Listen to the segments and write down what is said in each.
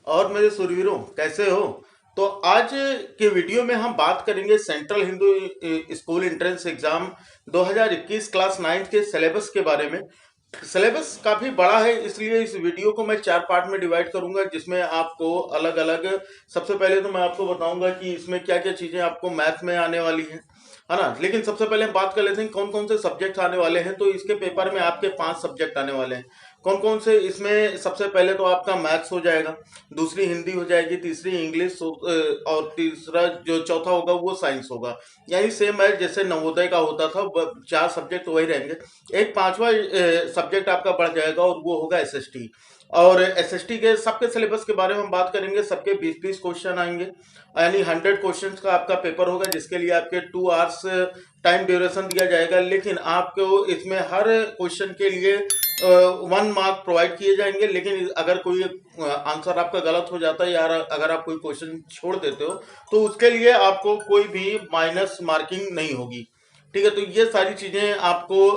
और मेरे सुरवीरों, कैसे हो? तो आज के वीडियो में हम बात करेंगे central Hindu school entrance exam 2021 class 9 के सिलेबस के बारे में। सिलेबस काफी बड़ा है, इसलिए इस वीडियो को मैं 4 पार्ट में डिवाइड करूंगा, जिसमें आपको अलग अलग, सबसे पहले तो मैं आपको बताऊंगा कि इसमें क्या क्या चीजें आपको मैथ में आने वाली है ना। लेकिन सबसे पहले हम बात कर लेते हैं कौन कौन से सब्जेक्ट आने वाले हैं। तो इसके पेपर में आपके 5 सब्जेक्ट आने वाले हैं। कौन कौन से? इसमें सबसे पहले तो आपका मैथ्स हो जाएगा, दूसरी हिंदी हो जाएगी, तीसरी इंग्लिश और तीसरा जो चौथा होगा वो साइंस होगा। यानी सेम है जैसे नवोदय का होता था, 4 सब्जेक्ट वही रहेंगे। एक पांचवा सब्जेक्ट आपका बढ़ जाएगा और वो होगा एसएसटी। और एसएसटी के सबके सिलेबस के बारे में हम बात करेंगे। सबके 20-20 क्वेश्चन आएंगे, यानी 100 क्वेश्चंस का आपका पेपर होगा, जिसके लिए आपके 2 आवर्स टाइम ड्यूरेशन दिया जाएगा। लेकिन आपको इसमें हर क्वेश्चन के लिए 1 मार्क प्रोवाइड किए जाएंगे। लेकिन अगर कोई आंसर आपका गलत हो जाता है या अगर आप कोई क्वेश्चन छोड़ देते हो तो उसके लिए आपको कोई भी माइनस मार्किंग नहीं होगी। ठीक है, तो ये सारी चीजें आपको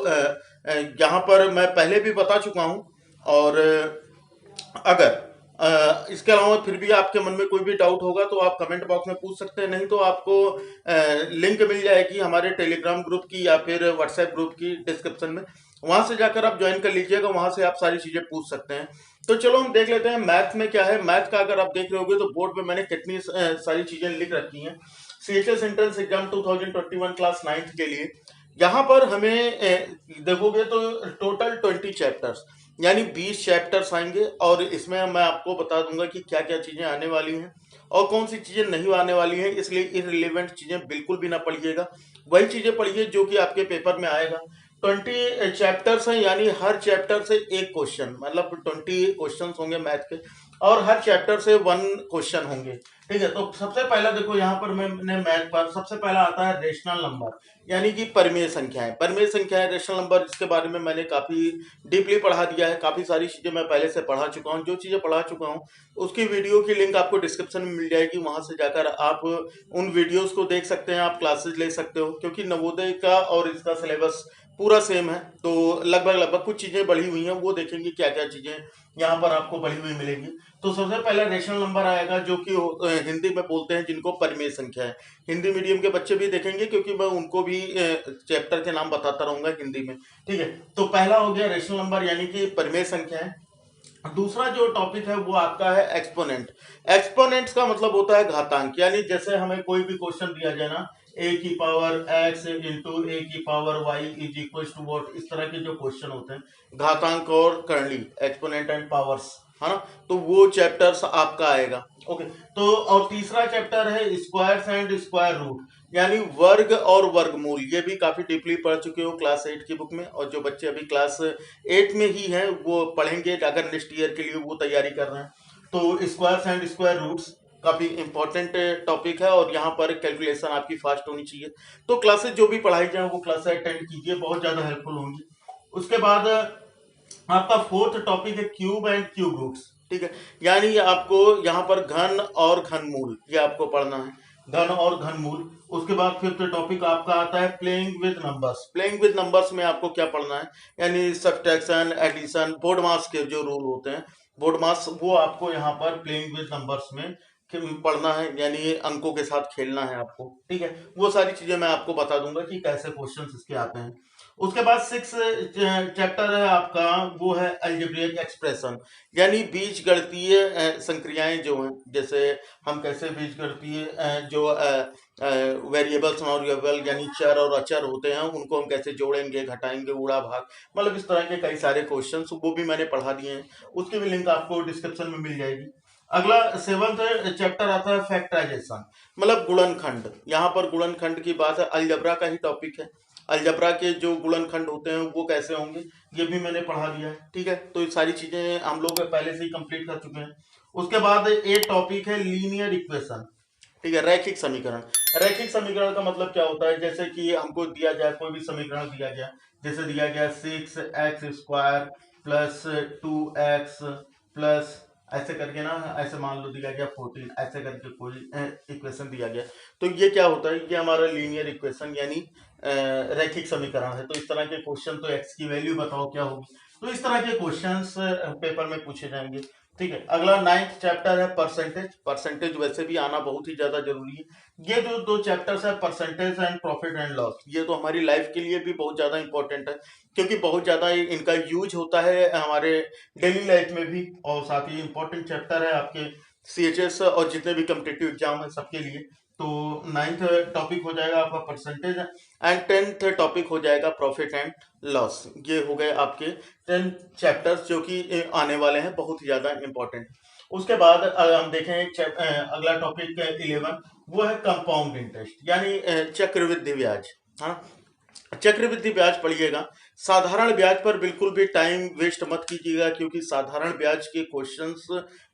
यहाँ पर मैं पहले भी बता चुका हूँ। और अगर इसके अलावा फिर भी आपके मन में कोई भी डाउट होगा तो आप कमेंट बॉक्स में पूछ सकते हैं। नहीं तो आपको लिंक मिल जाएगी हमारे टेलीग्राम ग्रुप की या फिर व्हाट्सएप ग्रुप की डिस्क्रिप्शन में। वहां से जाकर आप ज्वाइन कर लीजिएगा, वहां से आप सारी चीजें पूछ सकते हैं। तो चलो हम देख लेते हैं मैथ में क्या है। मैथ का अगर आप देख रहे होगे तो बोर्ड पे मैंने कितनी सारी चीजें लिख रखी हैं। सीएचएस एंट्रेंस एग्जाम 2021 क्लास 9 के लिए यहाँ पर हमें देखोगे तो टोटल 20 चैप्टर्स, यानी 20 चैप्टर्स आएंगे। और इसमें मैं आपको बता दूंगा कि क्या क्या चीजें आने वाली हैं और कौन सी चीजें नहीं आने वाली हैं। इसलिए इररिलेवेंट चीजें बिल्कुल भी ना पढ़िएगा, वही चीजें पढ़िए जो कि आपके पेपर में आएगा। 20 चैप्टर्स हैं, यानी हर चैप्टर से एक क्वेश्चन, मतलब 20 क्वेश्चन होंगे मैथ के, और हर चैप्टर से 1 क्वेश्चन होंगे। ठीक है, तो सबसे पहला देखो यहाँ पर मैंने मैथ पर सबसे पहला आता है रेशनल नंबर, यानी कि परिमेय संख्याएं। परिमेय संख्याएं, रेशनल नंबर, इसके बारे में मैंने काफी डीपली पढ़ा दिया है। काफी सारी चीजें मैं पहले से पढ़ा चुका हूँ। जो चीजें पढ़ा चुका हूँ उसकी वीडियो की लिंक आपको डिस्क्रिप्शन में मिल जाएगी, वहां से जाकर आप उन वीडियोस को देख सकते हैं, आप क्लासेस ले सकते हो। क्योंकि नवोदय का और इसका सिलेबस पूरा सेम है, तो लगभग लगभग कुछ चीजें बढ़ी हुई हैं, वो देखेंगे क्या क्या चीजें यहाँ पर आपको बढ़ी हुई मिलेगी। तो सबसे पहला रेशनल नंबर आएगा, जो कि हिंदी में बोलते हैं जिनको परिमेय संख्या है। हिंदी मीडियम के बच्चे भी देखेंगे, क्योंकि मैं उनको भी चैप्टर के नाम बताता रहूंगा हिंदी में। ठीक है, तो पहला हो गया रेशनल नंबर, यानी कि परिमेय संख्या है। दूसरा जो टॉपिक है वो आपका है एक्सपोनेंट। एक्सपोनेंट्स का मतलब होता है घातांक, यानी जैसे हमें कोई भी क्वेश्चन दिया जाए ना, ए की पावर एक्स इंटू ए की power y is equal to what, इस तरह के जो क्वेश्चन होते हैं, घातांक और करली, एक्सपोनेंट एंड पावर्स, है ना, तो वो चैप्टर्स आपका आएगा। ओके, तो और तीसरा चैप्टर है स्क्वायर्स एंड स्क्वायर रूट, यानी वर्ग और वर्गमूल। ये भी काफी डीपली पढ़ चुके हो क्लास 8 की बुक में, और जो बच्चे अभी क्लास 8 में ही हैं वो पढ़ेंगे अगर नेक्स्ट ईयर के लिए वो तैयारी कर रहे हैं। तो स्क्वायर्स एंड स्क्वायर रूट्स काफी इंपॉर्टेंट टॉपिक है, और यहाँ पर कैलकुलेशन आपकी फास्ट होनी चाहिए। तो क्लासेस जो भी पढ़ाई जाए वो क्लासेस अटेंड कीजिए, बहुत ज्यादा हेल्पफुल होंगी। उसके बाद आपका फोर्थ टॉपिक है क्यूब एंड क्यूब रूट्स। ठीक है, यानी आपको यहाँ पर घन और घनमूल, ये आपको पढ़ना है, घन और घनमूल। उसके बाद फिफ्थ टॉपिक आपका आता है playing with numbers. Playing with numbers में आपको क्या पढ़ना है, यानी सब्ट्रैक्शन, एडिशन, बोर्ड मास के जो रूल होते हैं, बोर्ड मास, वो आपको यहाँ पर प्लेइंग विद नंबर्स में पढ़ना है, यानी अंकों के साथ खेलना है आपको। ठीक है, वो सारी चीजें मैं आपको बता दूंगा कि कैसे क्वेश्चंस इसके आते हैं। उसके बाद 6 चैप्टर है आपका, वो है अलजेब्रिक एक्सप्रेशन, यानी बीज गणितीय संक्रियाएं जो हैं, जैसे हम कैसे बीज गणितीय जो वेरिएबल्स और वेरिएबल यानी चर और अचर होते हैं, उनको हम कैसे जोड़ेंगे, घटाएंगे, उड़ा भाग, मतलब इस तरह के कई सारे क्वेश्चंस वो भी मैंने पढ़ा दिए हैं। उसकी भी लिंक आपको डिस्क्रिप्शन में मिल जाएगी। अगला 7th चैप्टर आता है फैक्टराइजेशन, मतलब गुणनखंड। यहाँ पर गुणनखंड की बात है, अलजबरा का ही टॉपिक है। अलजबरा के जो गुणनखंड होते हैं वो कैसे होंगे, ये भी मैंने पढ़ा दिया है। ठीक है, तो ये सारी चीजें हम लोग पहले से ही कंप्लीट कर चुके हैं। उसके बाद एक टॉपिक है लीनियर इक्वेशन। ठीक है, रैखिक समीकरण। रैखिक समीकरण का मतलब क्या होता है, जैसे कि हमको दिया जाए, कोई भी समीकरण दिया गया, जैसे दिया गया 6x² प्लस 2x प्लस ऐसे करके ना, ऐसे मान लो दिया गया 14, ऐसे करके कोई इक्वेशन दिया गया, तो ये क्या होता है, ये हमारा लीनियर इक्वेशन यानी रैखिक समीकरण है। तो इस तरह के क्वेश्चन, तो x की वैल्यू बताओ क्या होगी, तो इस तरह के क्वेश्चंस पेपर में पूछे जाएंगे। ठीक है, अगला 9th चैप्टर है परसेंटेज। परसेंटेज वैसे भी आना बहुत ही ज्यादा जरूरी है। ये जो दो चैप्टर्स है percentage and profit and loss, ये तो हमारी लाइफ के लिए भी बहुत ज्यादा इंपॉर्टेंट है, क्योंकि बहुत ज्यादा इनका यूज होता है हमारे डेली लाइफ में भी, और साथ ही इंपॉर्टेंट चैप्टर है आपके सीएचएस और जितने भी कम्पिटेटिव एग्जाम है सबके लिए। तो 9th टॉपिक हो जाएगा आपका परसेंटेज एंड 10th टॉपिक हो जाएगा प्रॉफिट एंड लॉस। ये हो गए आपके 10 चैप्टर्स जो कि आने वाले हैं, बहुत ही ज्यादा इंपॉर्टेंट। उसके बाद हम देखें अगला टॉपिक 11, वो है कंपाउंड इंटरेस्ट यानी चक्रवृद्धि ब्याज। हाँ, चक्रवृद्धि ब्याज पढ़िएगा। साधारण ब्याज पर बिल्कुल भी टाइम वेस्ट मत कीजिएगा, क्योंकि साधारण ब्याज के क्वेश्चंस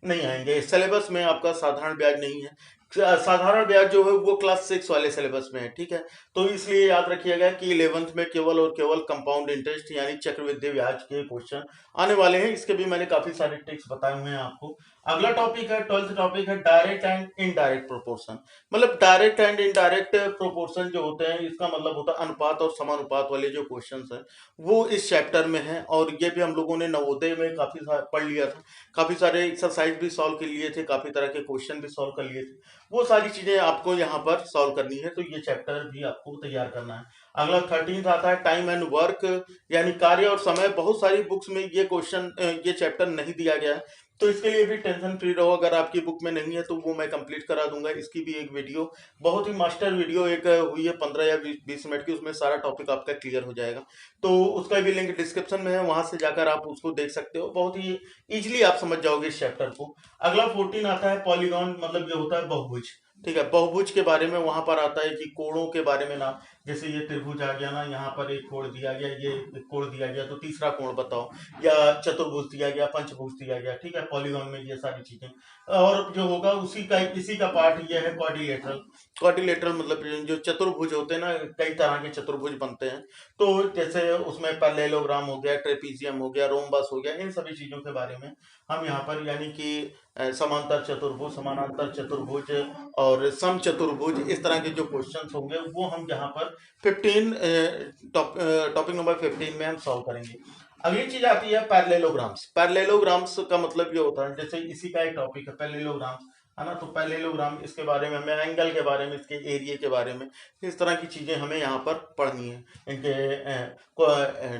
नहीं आएंगे सिलेबस में, आपका साधारण ब्याज नहीं है। साधारण ब्याज जो है वो क्लास 6 वाले सिलेबस में है, ठीक है। तो इसलिए याद रखिएगा कि 11th में केवल और केवल कंपाउंड इंटरेस्ट यानी चक्रवृद्धि ब्याज के क्वेश्चन आने वाले हैं। इसके भी मैंने काफी सारे ट्रिक्स बताए हुए हैं आपको। अगला टॉपिक है 12th टॉपिक है डायरेक्ट एंड इनडायरेक्ट प्रोपोर्शन। मतलब डायरेक्ट एंड इनडायरेक्ट प्रोपोर्शन जो होते हैं, इसका मतलब होता है अनुपात और समानुपात वाले जो क्वेश्चंस हैं वो इस चैप्टर में है। और ये भी हम लोगों ने नवोदय में काफी पढ़ लिया था, काफी सारे एक्सरसाइज भी सॉल्व कर लिए थे, काफी तरह के क्वेश्चन भी सॉल्व कर लिए थे। वो सारी चीजें आपको यहाँ पर सॉल्व करनी है, तो ये चैप्टर भी आपको तैयार करना है। अगला 13th आता है टाइम एंड वर्क यानी कार्य और समय। बहुत सारी बुक्स में ये क्वेश्चन ये चैप्टर नहीं दिया गया है, तो इसके लिए भी टेंशन फ्री रहो। अगर आपकी बुक में नहीं है तो वो मैं कंप्लीट करा दूंगा। इसकी भी एक वीडियो, बहुत ही मास्टर वीडियो एक हुई है 15 या 20 मिनट की, उसमें सारा टॉपिक आपका क्लियर हो जाएगा। तो उसका भी लिंक डिस्क्रिप्शन में है, वहां से जाकर आप उसको देख सकते हो। बहुत ही इजीली आप समझ जाओगे इस चैप्टर को। अगला 14 आता है पॉलीगॉन, मतलब ये होता है बहुभुज। ठीक है, बहुभुज के बारे में वहां पर आता है कि कोणों के बारे में ना, जैसे ये त्रिभुज आ गया ना, यहाँ पर एक कोण दिया गया, ये एक कोण दिया गया, तो तीसरा कोण बताओ, या चतुर्भुज दिया गया, पंचभुज दिया गया। ठीक है, पॉलीगॉन में ये सारी चीजें। और जो होगा इसी का पार्ट ये है क्वाड्रिलेटरल। क्वाड्रिलेटरल मतलब जो चतुर्भुज होते हैं ना, कई तरह के चतुर्भुज बनते हैं। तो जैसे उसमें पैरेललोग्राम हो गया, ट्रेपीजियम हो गया, रोम्बस हो गया, इन सभी चीजों के बारे में हम यहाँ पर यानी कि समांतर चतुर्भुज, समानांतर चतुर्भुज और सम चतुर्भुज, इस तरह के जो क्वेश्चंस होंगे वो हम यहाँ पर 15 टॉपिक नंबर 15 में हम सॉल्व करेंगे। अगली चीज आती है पैरेललोग्राम्स। पैरेललोग्राम्स का मतलब ये होता है, जैसे इसी का एक टॉपिक है पैरेललोग्राम्स, है ना। तो पैरेललोग्राम, इसके बारे में हमें एंगल के बारे में, इसके एरिया के बारे में, इस तरह की चीजें हमें यहाँ पर पढ़नी है। इनके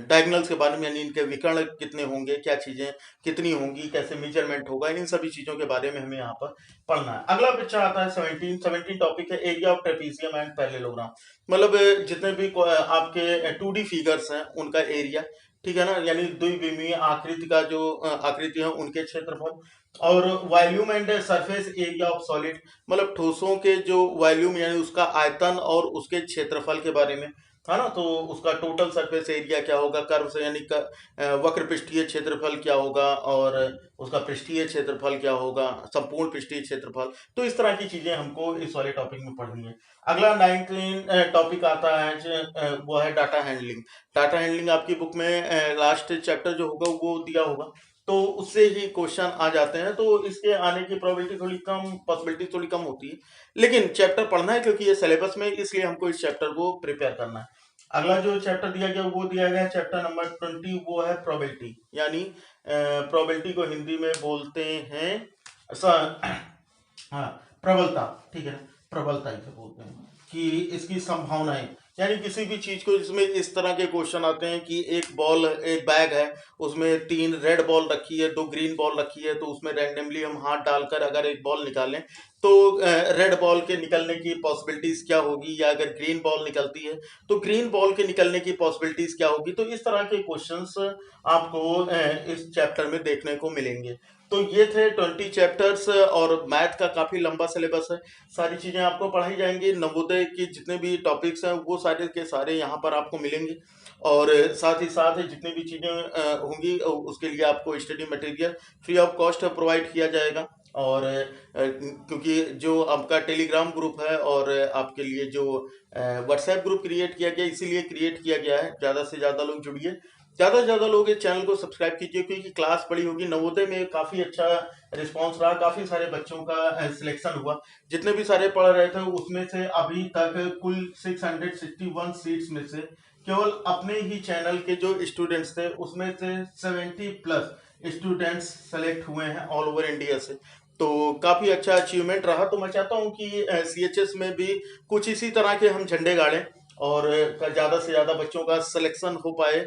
डायगोनल्स के बारे में, यानी इनके विकर्ण कितने होंगे, क्या चीजें कितनी होंगी, कैसे मेजरमेंट होगा, इन सभी चीजों के बारे में हमें यहाँ पर पढ़ना है। अगला बच्चा आता है 17 टॉपिक है area of trapezium and parallelogram. मतलब जितने भी आपके 2D फिगर्स हैं उनका एरिया, ठीक है ना, यानी द्विविमीय आकृति का जो आकृति है उनके क्षेत्रफल। और volume and surface area of solid, मतलब ठोसों के जो वॉल्यूम यानी उसका आयतन और उसके क्षेत्रफल के बारे में, है ना। तो उसका टोटल सरफेस एरिया क्या होगा, कर्व से यानी वक्र पृष्ठीय क्षेत्रफल क्या होगा, और उसका पृष्ठीय क्षेत्रफल क्या होगा, संपूर्ण पृष्ठीय क्षेत्रफल। तो इस तरह की चीजें हमको इस वाले टॉपिक में पढ़नी है। अगला 19 टॉपिक आता है वो है डाटा हैंडलिंग। डाटा हैंडलिंग आपकी बुक में लास्ट चैप्टर जो होगा वो दिया होगा, तो उससे ही क्वेश्चन आ जाते हैं। तो इसके आने की प्रोबेबिलिटी थोड़ी कम, पॉसिबिलिटी थोड़ी कम होती है, लेकिन चैप्टर पढ़ना है क्योंकि ये सिलेबस में, इसलिए हमको इस चैप्टर को प्रिपेयर करना है। अगला जो चैप्टर दिया गया वो दिया गया चैप्टर नंबर 20, वो है प्रोबेबिलिटी। यानी प्रोबेबिलिटी को हिंदी में बोलते हैं हाँ, प्रबलता। ठीक है, प्रबलता इसे बोलते हैं, कि इसकी संभावनाएं, यानी किसी भी चीज को, जिसमें इस तरह के क्वेश्चन आते हैं कि एक बैग है, उसमें 3 रेड बॉल रखी है, 2 ग्रीन बॉल रखी है, तो उसमें रैंडमली हम हाथ डालकर अगर एक बॉल निकालें तो रेड बॉल के निकलने की पॉसिबिलिटीज क्या होगी, या अगर ग्रीन बॉल निकलती है तो ग्रीन बॉल के निकलने की पॉसिबिलिटीज क्या होगी। तो इस तरह के क्वेश्चंस आपको इस चैप्टर में देखने को मिलेंगे। तो ये थे 20 चैप्टर्स, और मैथ का काफी लंबा सिलेबस है, सारी चीजें आपको पढ़ाई जाएंगी। नवोदय की जितने भी टॉपिक्स हैं वो सारे के सारे यहाँ पर आपको मिलेंगे, और साथ ही साथ जितनी भी चीजें होंगी उसके लिए आपको study material free of cost provide किया जाएगा। और क्योंकि जो आपका टेलीग्राम ग्रुप है और आपके लिए जो व्हाट्सएप ग्रुप क्रिएट किया गया, इसीलिए क्रिएट किया गया है, ज़्यादा से ज़्यादा लोग जुड़िए, ज़्यादा से ज़्यादा लोग इस चैनल को सब्सक्राइब कीजिए, क्योंकि क्लास बड़ी होगी। नवोदय में काफ़ी अच्छा रिस्पांस रहा, काफ़ी सारे बच्चों का सिलेक्शन हुआ, जितने भी सारे पढ़ रहे थे उसमें से अभी तक कुल 661 सीट्स में से केवल अपने ही चैनल के जो स्टूडेंट्स थे उसमें से 70+ स्टूडेंट्स सेलेक्ट हुए हैं ऑल ओवर इंडिया से। तो काफ़ी अच्छा अचीवमेंट रहा। तो मैं चाहता हूँ कि CHS में भी कुछ इसी तरह के हम झंडे गाड़ें और ज़्यादा से ज़्यादा बच्चों का सिलेक्शन हो पाए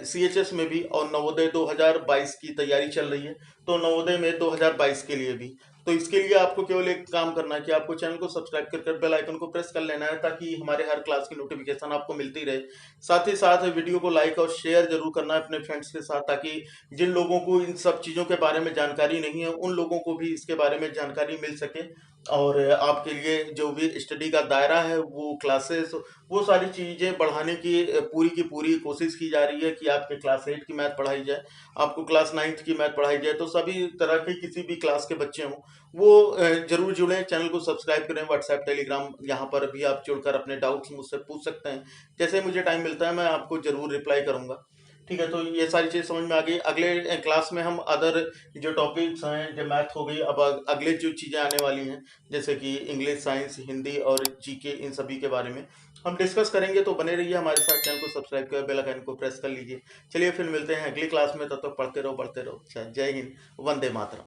CHS में भी। और नवोदय 2022 की तैयारी चल रही है, तो नवोदय में 2022 के लिए भी। तो इसके लिए आपको केवल एक काम करना है कि आपको चैनल को सब्सक्राइब कर बेल आइकन को प्रेस कर लेना है, ताकि हमारे हर क्लास की नोटिफिकेशन आपको मिलती रहे। साथ ही साथ वीडियो को लाइक और शेयर जरूर करना है अपने फ्रेंड्स के साथ, ताकि जिन लोगों को इन सब चीज़ों के बारे में जानकारी नहीं है उन लोगों को भी इसके बारे में जानकारी मिल सके। और आपके लिए जो भी स्टडी का दायरा है, वो क्लासेस, वो सारी चीज़ें बढ़ाने की पूरी कोशिश की जा रही है कि आपके क्लास 8 की मैथ पढ़ाई जाए, आपको क्लास 9th की मैथ पढ़ाई जाए। तो सभी तरह के किसी भी क्लास के बच्चे हों वो जरूर जुड़ें, चैनल को सब्सक्राइब करें। व्हाट्सएप, टेलीग्राम, यहाँ पर भी आप जुड़कर अपने डाउट्स मुझसे पूछ सकते हैं। जैसे मुझे टाइम मिलता है मैं आपको जरूर रिप्लाई करूंगा। ठीक है, तो ये सारी चीज़ समझ में आ गई। अगले क्लास में हम अदर जो टॉपिक्स हैं, जो मैथ हो गई, अब अगले जो चीज़ें आने वाली हैं जैसे कि इंग्लिश, साइंस, हिंदी और GK, इन सभी के बारे में हम डिस्कस करेंगे। तो बने रहिए हमारे साथ, चैनल को सब्सक्राइब कर बेल आइकन को प्रेस कर लीजिए। चलिए फिर मिलते हैं अगली क्लास में, तब तक पढ़ते रहो, बढ़ते रहो। जय हिंद, वंदे मातरम।